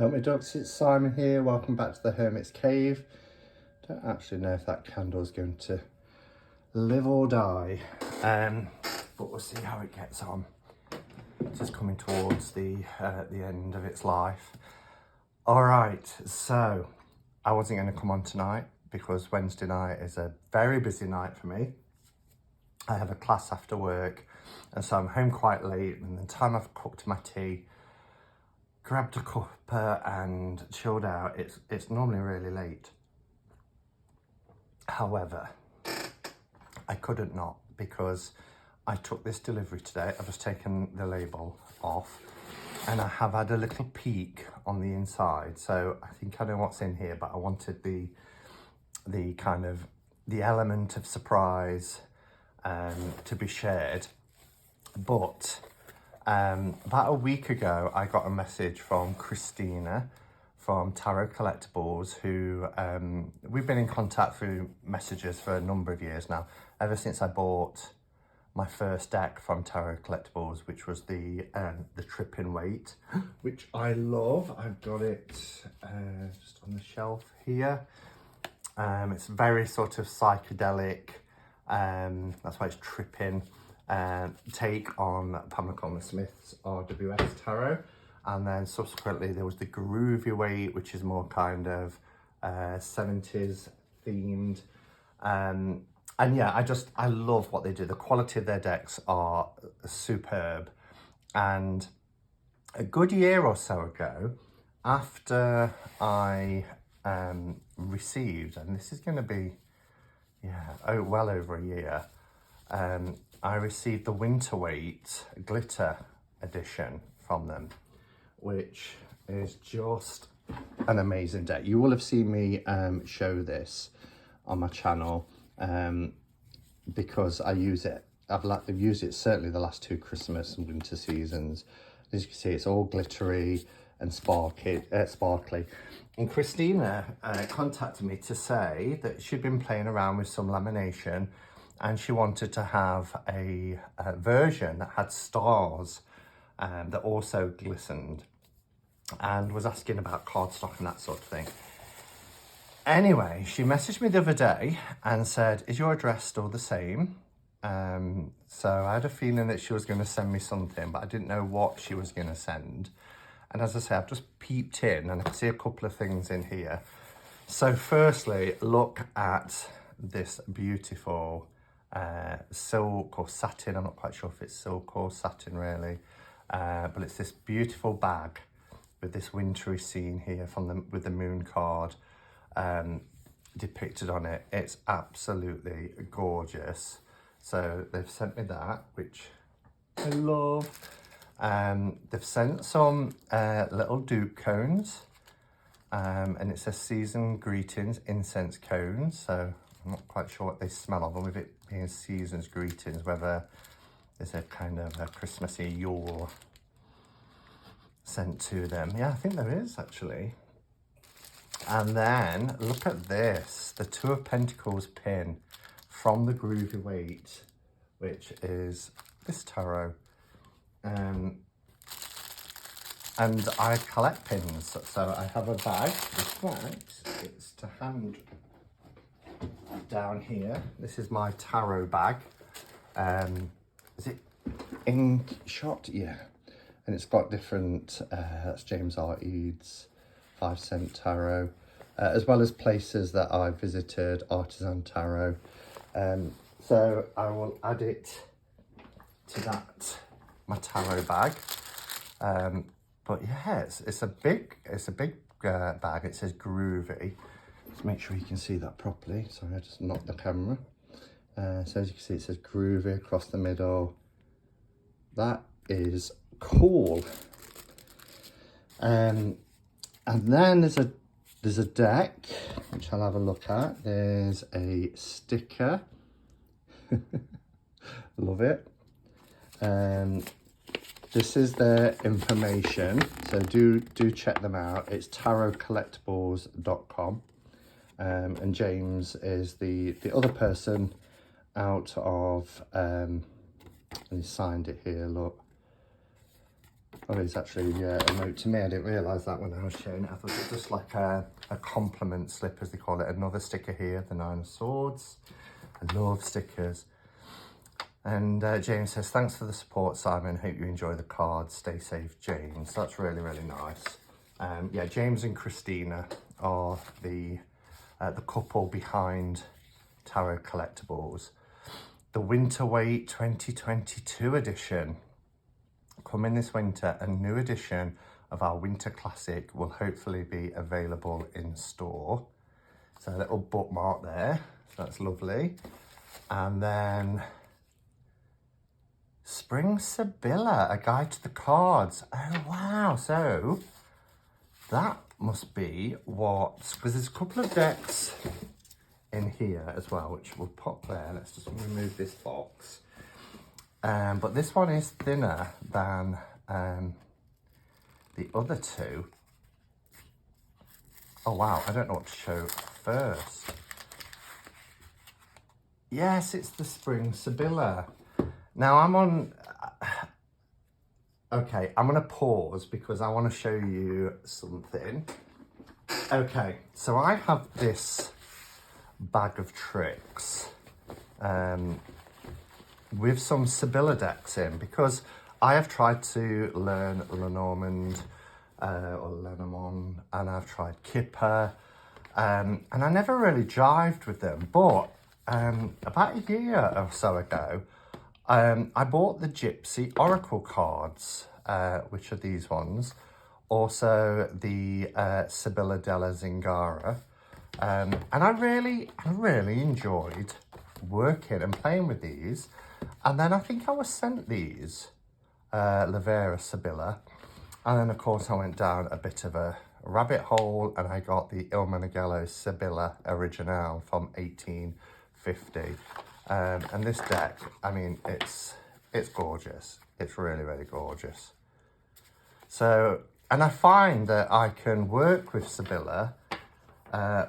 Help me ducks, it's Simon here. Welcome back to the Hermit's Cave. Don't actually know if that candle's going to live or die, but we'll see how it gets on. It's just coming towards the end of its life. All right, so I wasn't going to come on tonight because Wednesday night is a very busy night for me. I have a class after work, and so I'm home quite late, and the time I've cooked my tea, grabbed a cuppa and chilled out, it's normally really late. However, I couldn't not, because I took this delivery today. I've just taken the label off and I have had a little peek on the inside. So I think I know what's in here, but I wanted the kind of the element of surprise to be shared. But about a week ago, I got a message from Christina from Tarot Collectibles, who we've been in contact through messages for a number of years now, ever since I bought my first deck from Tarot Collectibles, which was the Trippin Waite, which I love. I've got it just on the shelf here. It's very sort of psychedelic, that's why it's Trippin. Take on Pamela Coleman Smith's RWS Tarot, and then subsequently there was the Groovy Waite, which is more kind of 70s themed, and yeah, I love what they do. The quality of their decks are superb. And a good year or so ago, after I received, and this is going to be well over a year, I received the Winter Waite Glitter Edition from them, which is just an amazing deck. You will have seen me show this on my channel because I use it. I've used it certainly the last two Christmas and winter seasons. As you can see, it's all glittery and sparkly. And Christina contacted me to say that she'd been playing around with some lamination, and she wanted to have a version that had stars that also glistened, and was asking about cardstock and that sort of thing. Anyway, she messaged me the other day and said, is your address still the same? So I had a feeling that she was going to send me something, but I didn't know what she was going to send. And as I say, I've just peeped in and I can see a couple of things in here. So firstly, look at this beautiful silk or satin. I'm not quite sure if it's silk or satin really, but it's this beautiful bag with this wintry scene here with the moon card depicted on it. It's absolutely gorgeous. So they've sent me that, which I love. They've sent some little dupe cones, and it says season greetings incense cones. So I'm not quite sure what they smell of, and with it being season's greetings, whether there's a kind of a Christmassy Yule sent to them. Yeah, I think there is actually. And then look at this, the Two of Pentacles pin from the Groovy Waite, which is this tarot. And I collect pins, so I have a bag. In fact, it's to hand down here. This is my tarot bag. Is it ink shot? Yeah. And it's got different, that's James R. Eads 5-cent tarot, as well as places that I visited, Artisan Tarot. So I will add it to my tarot bag. But yeah, it's a big bag. It says Groovy. Let's make sure you can see that properly. Sorry, I just knocked the camera. So as you can see, it says Groovy across the middle. That is cool. And then there's a deck, which I'll have a look at. There's a sticker. Love it. This is their information, so do check them out. It's tarotcollectibles.com, and James is the other person out of, and he signed it here, look. Oh, it's actually a note to me. I didn't realise that when I was showing it. I thought it was just like a compliment slip, as they call it. Another sticker here, the 9 of Swords. I love stickers. And James says, thanks for the support, Simon. Hope you enjoy the cards. Stay safe, James. That's really, really nice. Yeah, James and Christina are the couple behind Tarot Collectibles. The Winter Waite 2022 edition. Coming this winter, a new edition of our winter classic will hopefully be available in store. So a little bookmark there, so that's lovely. And then Spring Sabilla, a guide to the cards. Oh wow, so that must be what, because there's a couple of decks in here as well, which we'll pop there. Let's just remove this box. But this one is thinner than the other two. Oh wow, I don't know what to show first. Yes, it's the Spring Sabilla. Now I'm on, okay, I'm gonna pause because I wanna show you something. Okay, so I have this bag of tricks with some Sabilla decks in, because I have tried to learn Lenormand or Lenormand, and I've tried Kipper, and I never really jived with them. But about a year or so ago, I bought the Gypsy Oracle cards, which are these ones, also the Sabilla della Zingara, and I really enjoyed working and playing with these. And then I think I was sent these Lavera Sabilla, and then of course I went down a bit of a rabbit hole and I got the Il Meneghello Sabilla Originale from 1850. And this deck, I mean, it's gorgeous. It's really, really gorgeous. So, and I find that I can work with Sabilla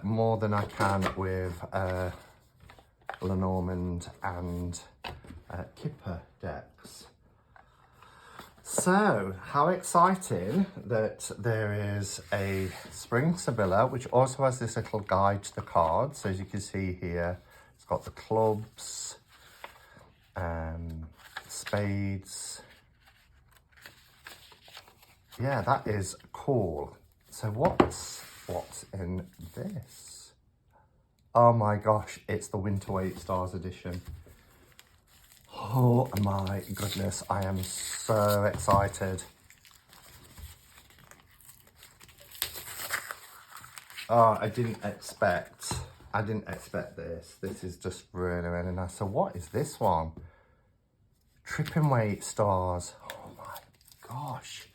more than I can with Lenormand and Kipper decks. So, how exciting that there is a Spring Sabilla, which also has this little guide to the cards. So as you can see here, it's got the clubs, spades. Yeah, that is cool. So what's in this? Oh my gosh, it's the Winter Waite Stars edition. Oh my goodness, I am so excited. Oh, I didn't expect this. This is just really, really nice. So what is this one? Trippin Waite Stars. Oh my gosh.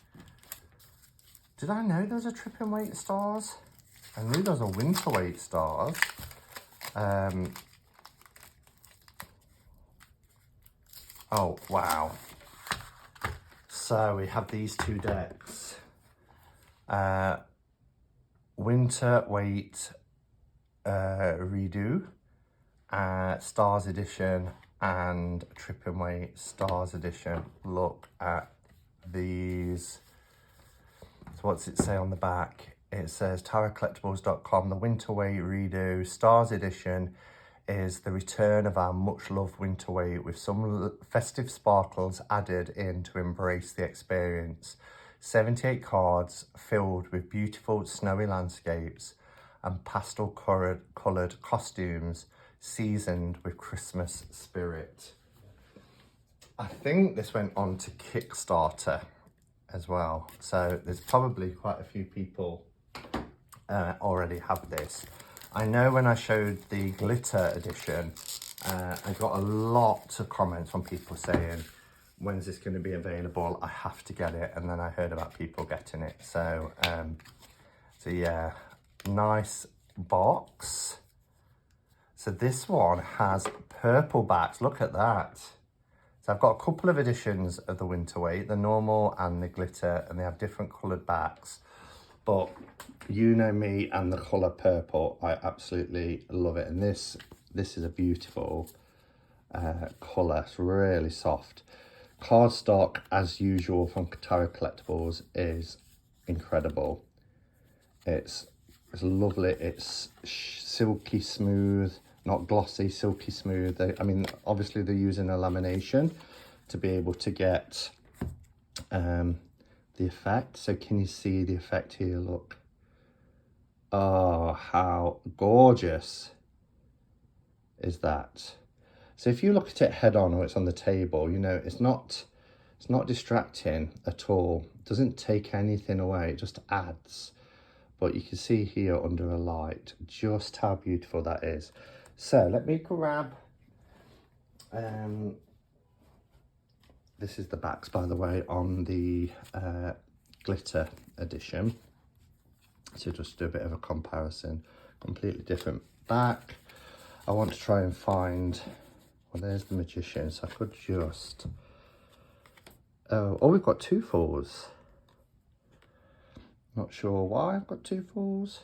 Did I know there was a Trippin Waite Stars? I knew there was a Winter Waite Stars. Oh, wow. So we have these two decks. Winter Waite Redo, Stars Edition, and Trippin Waite Stars Edition. Look at these. So what's it say on the back? It says tarotcollectibles.com, the Winter Waite Redo Stars Edition is the return of our much-loved Winter Waite with some festive sparkles added in to embrace the experience. 78 cards filled with beautiful snowy landscapes and pastel-coloured costumes seasoned with Christmas spirit. I think this went on to Kickstarter as well, so there's probably quite a few people already have this. I know when I showed the glitter edition, I got a lot of comments from people saying, when's this going to be available? I have to get it. And then I heard about people getting it. So, so yeah, nice box. So this one has purple backs. Look at that. So I've got a couple of editions of the Winter Waite, the normal and the glitter, and they have different coloured backs. But you know me and the colour purple, I absolutely love it. And this is a beautiful colour, it's really soft. Cardstock, as usual from Katara Collectibles, is incredible. It's lovely. It's silky smooth, not glossy, silky smooth. I mean, obviously they're using a lamination to be able to get the effect. So can you see the effect here? Look. Oh, how gorgeous is that? So if you look at it head on or it's on the table, you know, it's not distracting at all. It doesn't take anything away, it just adds. But you can see here under a light just how beautiful that is. So let me grab, this is the backs, by the way, on the glitter edition. So just do a bit of a comparison. Completely different back. I want to try and find, well, there's the Magician, so I could just, oh, we've got 2 fours. Not sure why I've got 2 fours.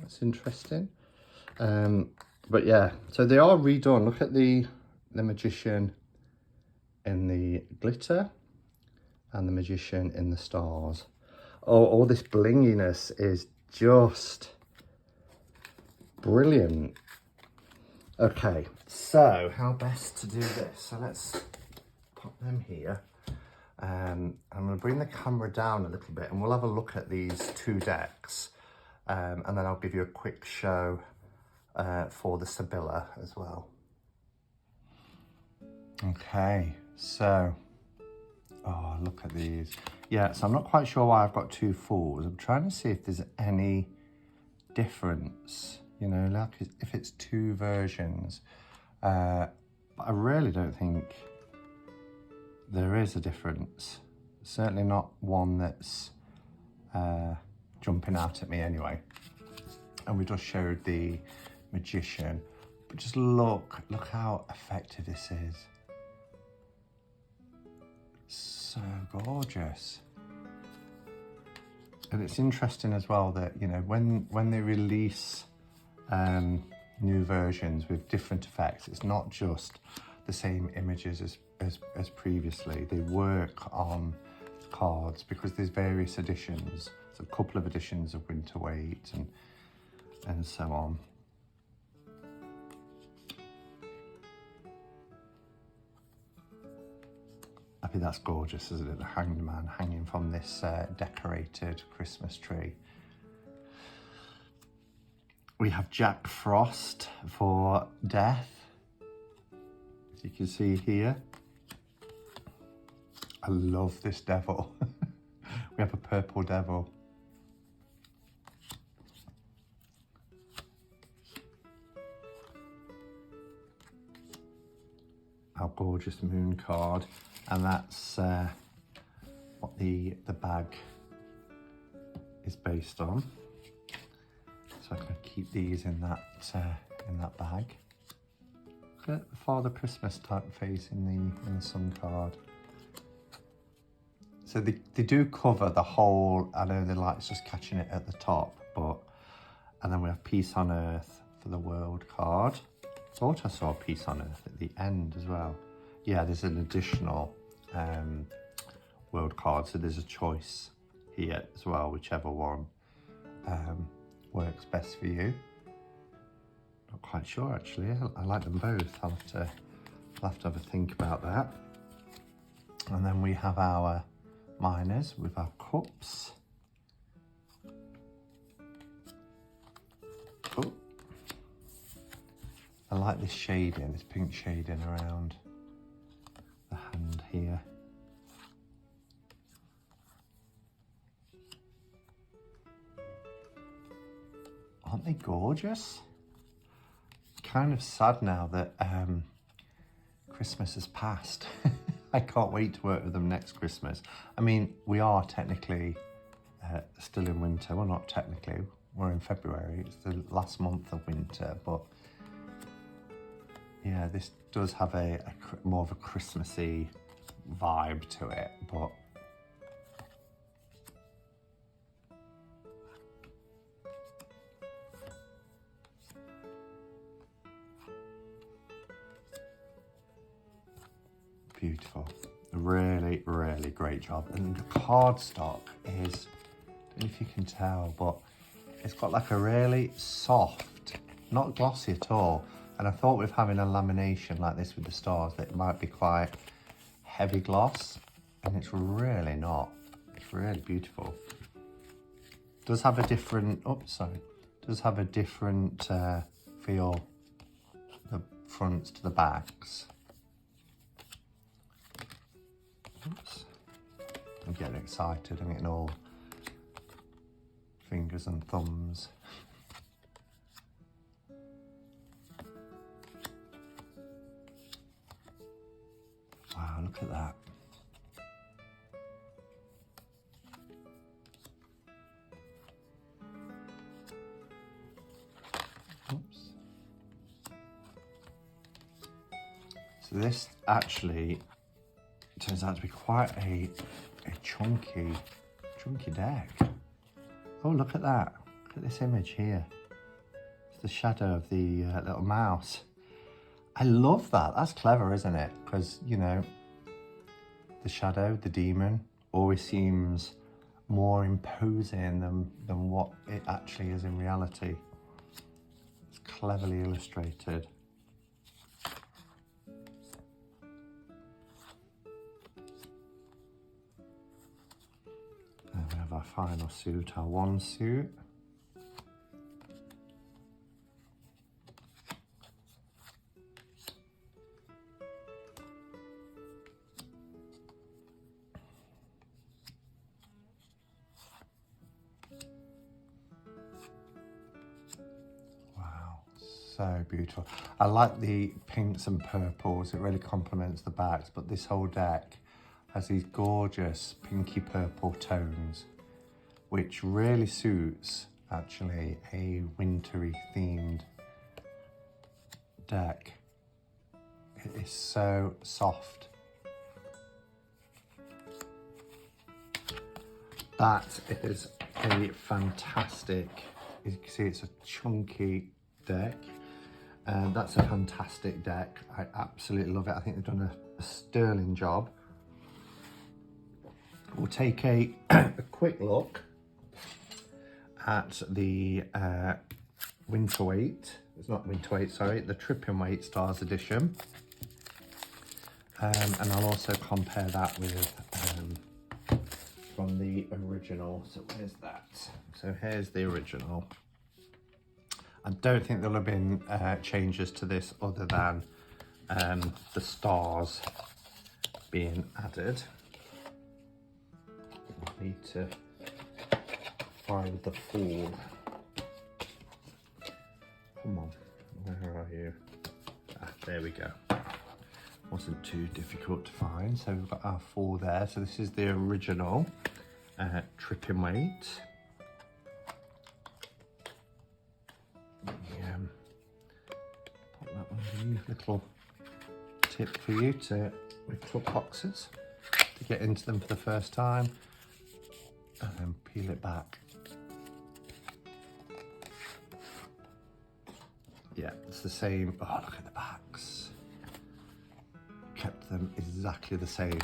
That's interesting. But yeah, so they are redone. Look at the Magician in the glitter and the Magician in the stars. Oh, all this blinginess is just brilliant. Okay, so how best to do this? So let's pop them here. I'm going to bring the camera down a little bit and we'll have a look at these 2 decks. And then I'll give you a quick show for the Sabilla as well. Okay, so, oh, look at these. Yeah, so I'm not quite sure why I've got 2 fours. I'm trying to see if there's any difference, you know, like if it's 2 versions. But I really don't think there is a difference. Certainly not one that's jumping out at me anyway. And we just showed the Magician, but just look how effective this is. So gorgeous. And it's interesting as well that, you know, when they release new versions with different effects, it's not just the same images as previously. They work on cards because there's various editions. So a couple of editions of Winter Waite and so on. I think that's gorgeous, isn't it? The Hanged Man hanging from this decorated Christmas tree. We have Jack Frost for Death, as you can see here. I love this devil. We have a purple devil. Our gorgeous moon card. And that's what the bag is based on. So I can keep these in that bag. Look at the Father Christmas type face in the sun card. So they do cover the whole. I know the light's just catching it at the top, and then we have Peace on Earth for the World card. I thought I saw Peace on Earth at the end as well. Yeah, there's an additional world card, so there's a choice here as well, whichever one works best for you. Not quite sure actually. I like them both. I'll have to have a think about that. And then we have our miners with our cups. Oh, I like this shading, this pink shading around the hand here. Aren't they gorgeous? Kind of sad now that Christmas has passed. I can't wait to work with them next Christmas. I mean, we are technically still in winter. Well, not technically, we're in February. It's the last month of winter, but yeah, this does have a more of a Christmassy vibe to it, but Beautiful. Really, really great job. And the cardstock is, I don't know if you can tell, but it's got like a really soft, not glossy at all. And I thought with having a lamination like this with the stars that it might be quite heavy gloss, and it's really not. It's really beautiful. Does have a different, does have a different feel, the fronts to the backs. Oops. I'm getting excited. I'm getting all fingers and thumbs. Wow, look at that. Oops. So this actually turns out to be quite a chunky deck. Oh, look at that. Look at this image here. It's the shadow of the little mouse. I love that. That's clever, isn't it? Because, you know, the shadow, the demon, always seems more imposing than what it actually is in reality. It's cleverly illustrated. And we have our final suit, our one suit. So beautiful. I like the pinks and purples. It really complements the backs, but this whole deck has these gorgeous pinky purple tones, which really suits actually a wintry themed deck. It is so soft. That is a fantastic, you can see it's a chunky deck. And that's a fantastic deck. I absolutely love it. I think they've done a sterling job. We'll take a quick look at the winter weight. It's not winter weight, sorry, the Trippin weight Stars edition. And I'll also compare that with from the original. So where's that? So here's the original. I don't think there'll have been changes to this other than the stars being added. I need to find the full. Come on, where are you? Ah, there we go. Wasn't too difficult to find. So we've got our four there. So this is the original Trippin weight. Little tip for you to with club boxes to get into them for the first time, and then peel it back. Yeah, it's the same. Oh, look at the backs. Kept them exactly the same,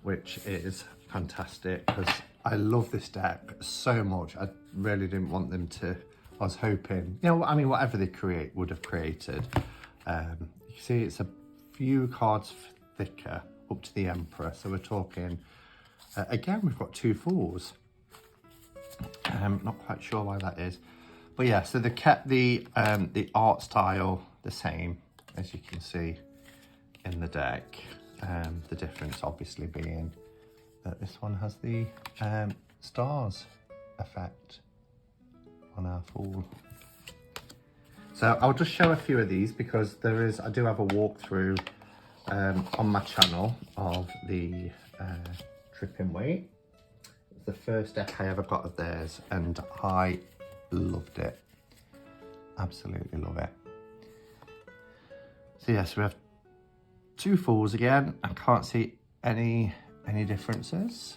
which is fantastic because I love this deck so much. I really didn't want them to. I was hoping, you know, I mean, whatever they would have created. You see it's a few cards thicker up to the Emperor, so we're talking again we've got 2 fours. Not quite sure why that is, but yeah, so they kept the art style the same, as you can see in the deck. The difference obviously being that this one has the stars effect on our fool. So I'll just show a few of these because I do have a walkthrough on my channel of the Trippin weight. It's the first deck I ever got of theirs and I loved it. Absolutely love it. So yes, we have 2 fools again. I can't see any differences.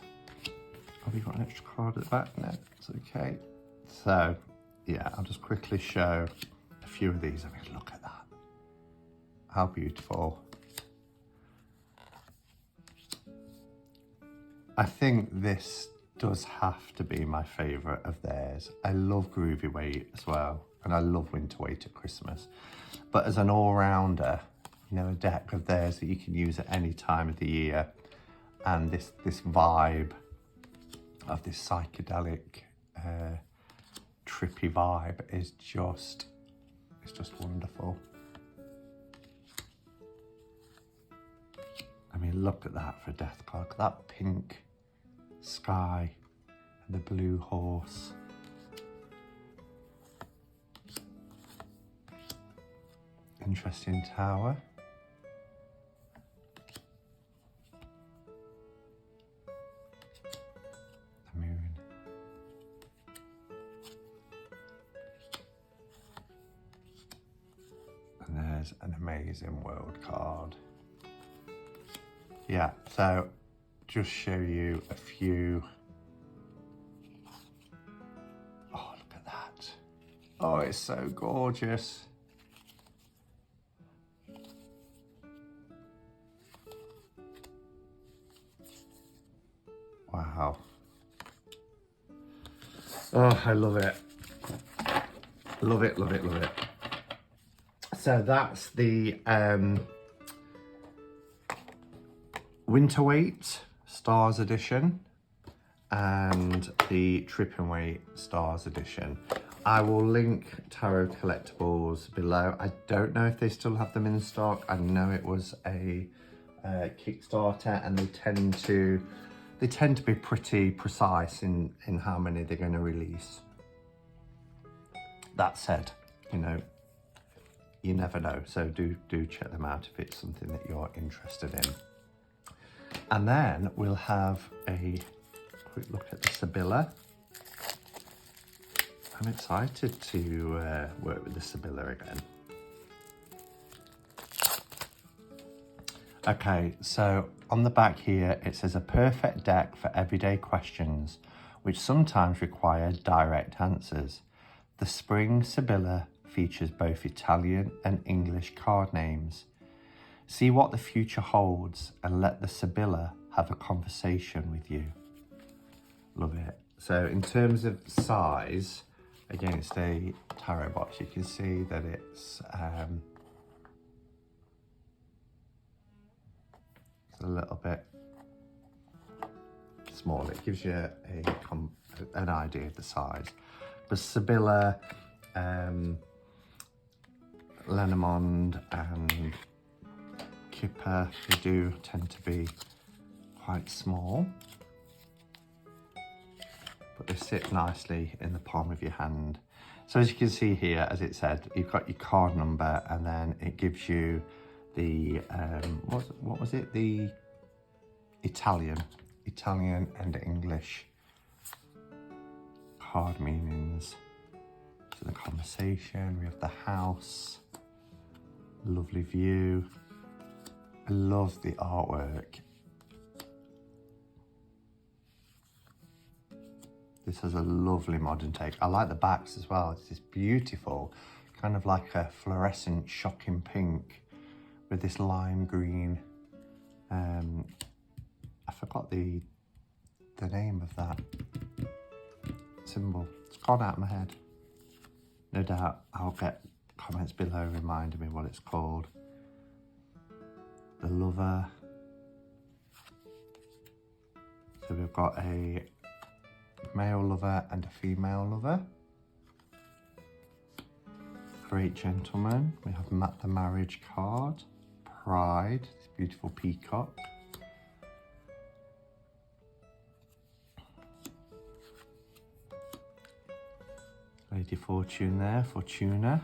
Have we got an extra card at the back? No, it's okay. So yeah, I'll just quickly show a few of these. I mean, look at that. How beautiful. I think this does have to be my favourite of theirs. I love Groovy Waite as well, and I love Winter Waite at Christmas. But as an all-rounder, you know, a deck of theirs that you can use at any time of the year, and this vibe of this psychedelic, trippy vibe is just, it's just wonderful. I mean, look at that for a death card. Look at that pink sky and the blue horse. Interesting tower. The moon. And there's an amazing world card. Yeah, so just show you a few. Oh, look at that. Oh, it's so gorgeous. Wow. Oh, I love it. Love it, love it, love it. So that's the Winter Waite Stars Edition and the Trippin Waite Stars Edition. I will link Tarot Collectibles below. I don't know if they still have them in stock. I know it was a Kickstarter, and they tend to be pretty precise in how many they're going to release. That said, you know, you never know. So do check them out if it's something that you're interested in. And then we'll have a quick look at the Sabilla. I'm excited to work with the Sabilla again. Okay, so on the back here, it says a perfect deck for everyday questions, which sometimes require direct answers. The Spring Sabilla features both Italian and English card names. See what the future holds and let the Sabilla have a conversation with you. Love it. So in terms of size, against a tarot box, you can see that it's a little bit small. It gives you an idea of the size. But Sabilla, Lenormand and Kipper, they do tend to be quite small, but they sit nicely in the palm of your hand. So as you can see here, as it said, you've got your card number, and then it gives you the what was it? The Italian and English card meanings. So the conversation, we have the house, lovely view. I love the artwork. This has a lovely modern take. I like the backs as well. It's this beautiful, kind of like a fluorescent shocking pink with this lime green. I forgot the name of that symbol. It's gone out of my head. No doubt I'll get comments below reminding me what it's called. The lover. So we've got a male lover and a female lover. Great gentleman. We have the marriage card. Pride, this beautiful peacock. Lady Fortune there, Fortuna.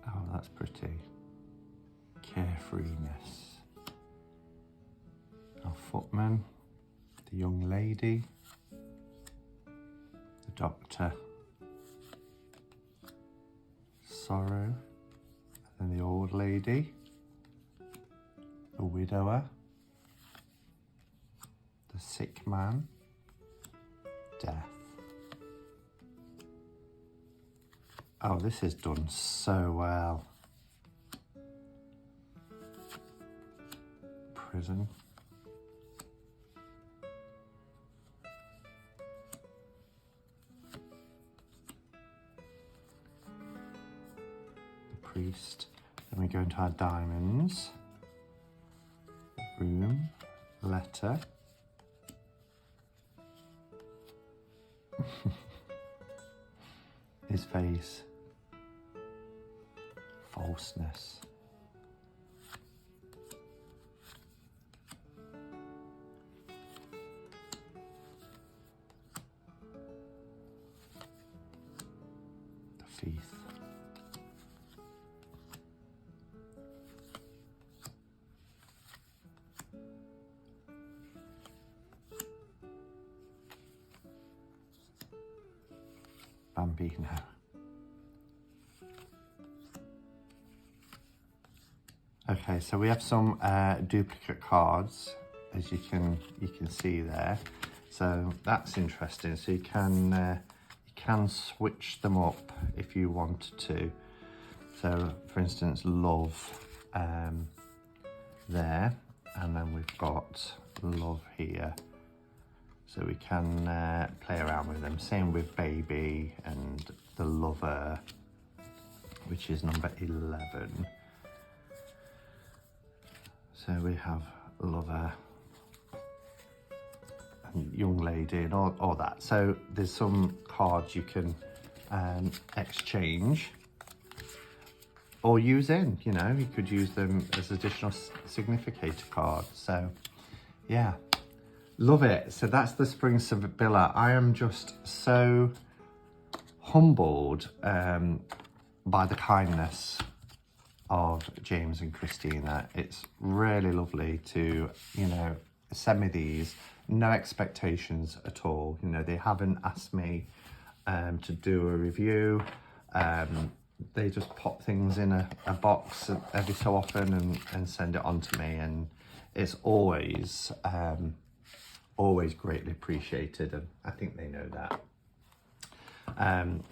Oh, that's pretty. Carefreeness. Our footman, the young lady, the doctor, sorrow, and the old lady, the widower, the sick man, death. Oh, this is done so well. Prison. The priest. Then we go into our diamonds. Room. Letter. His face. Falseness. The thief. Bambino. Okay, so we have some duplicate cards, as you can see there. So that's interesting. So you can switch them up if you wanted to. So for instance, love there, and then we've got love here. So we can play around with them. Same with baby and the lover, which is number 11. So we have lover and young lady and all that. So there's some cards you can exchange or use in, you know, you could use them as additional significator cards. So yeah, love it. So that's the Spring Sabilla. I am just so humbled by the kindness of James and Christina. It's really lovely to, you know, send me these, no expectations at all. You know, they haven't asked me to do a review. They just pop things in a box every so often and send it on to me, and it's always greatly appreciated, and I think they know that.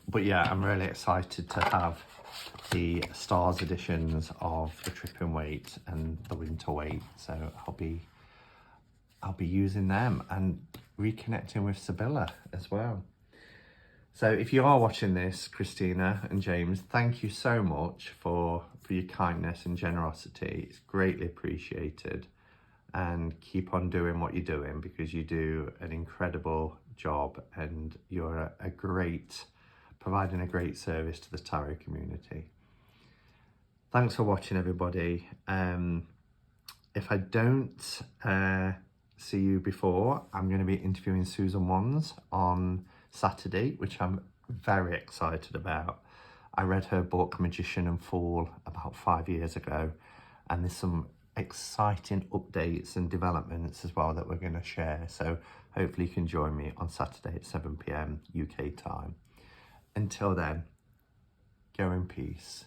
But yeah, I'm really excited to have the Stars editions of the Trippin Waite and the Winter Waite. So I'll be using them and reconnecting with Sabilla as well. So if you are watching this, Christina and James, thank you so much for your kindness and generosity. It's greatly appreciated, and keep on doing what you're doing, because you do an incredible job and you're providing a great service to the tarot community. Thanks for watching, everybody. If I don't see you before, I'm going to be interviewing Susan Wands on Saturday, which I'm very excited about. I read her book Magician and Fool about 5 years ago, and there's some exciting updates and developments as well that we're going to share. So hopefully you can join me on Saturday at 7 p.m. UK time. Until then, go in peace.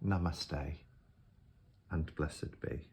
Namaste and blessed be.